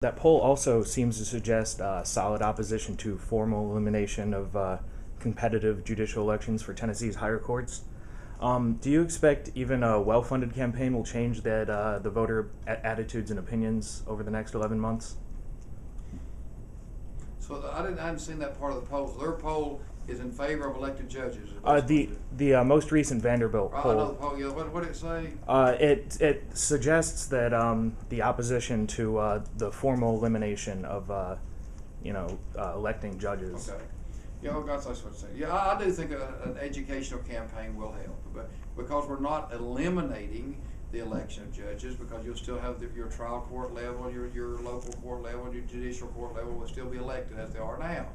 That poll also seems to suggest solid opposition to formal elimination of competitive judicial elections for Tennessee's higher courts. Do you expect even a well-funded campaign will change the voter attitudes and opinions over the next 11 months? So I hadn't seen that part of the poll. So their poll is in favor of elected judges. The most recent Vanderbilt I poll. know the poll. Yeah, what did it say? It suggests that the opposition to the formal elimination of electing judges. Okay. Yeah, well, that's what I'm saying. Yeah, I do think an educational campaign will help, but because we're not eliminating the election of judges, because you'll still have your trial court level, your local court level, your judicial court level will still be elected as they are now.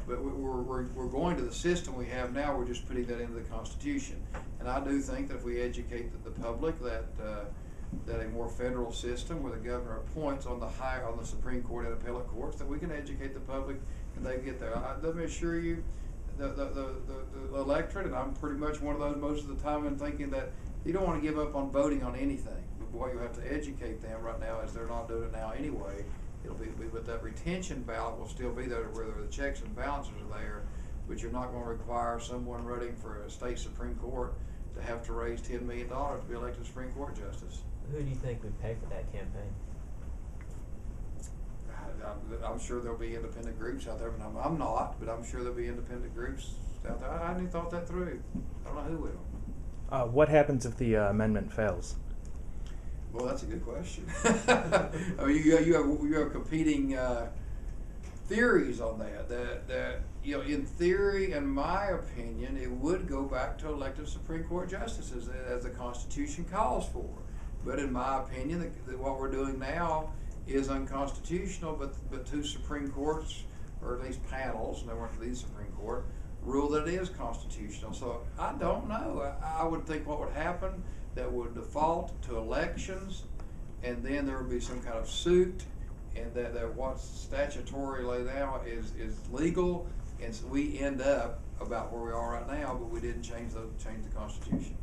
But we're going to the system we have now. We're just putting that into the Constitution, and I do think that if we educate the public that a more federal system where the governor appoints on the Supreme Court and appellate courts, that we can educate the public and they get there. Let me assure you, the electorate, and I'm pretty much one of those most of the time, in thinking that you don't want to give up on voting on anything. But boy, you have to educate them right now, as they're not doing it now anyway. But that retention ballot will still be there, where the checks and balances are there. But you're not going to require someone running for a state Supreme Court to have to raise $10 million to be elected Supreme Court justice. Who do you think would pay for that campaign? I'm sure there'll be independent groups out there, but I'm not. But I'm sure there'll be independent groups out there. I hadn't even thought that through. I don't know who will. What happens if the amendment fails? Well, that's a good question. I mean, you have competing theories on that. That in theory, in my opinion, it would go back to elected Supreme Court justices as the Constitution calls for. But in my opinion, what we're doing now is unconstitutional. But two Supreme Courts, or at least panels, and they weren't the Supreme Court, rule that it is constitutional. So I don't know. I would think what would happen, that would default to elections, and then there would be some kind of suit, and that what's statutorily now is legal, and so we end up about where we are right now, but we didn't change the Constitution.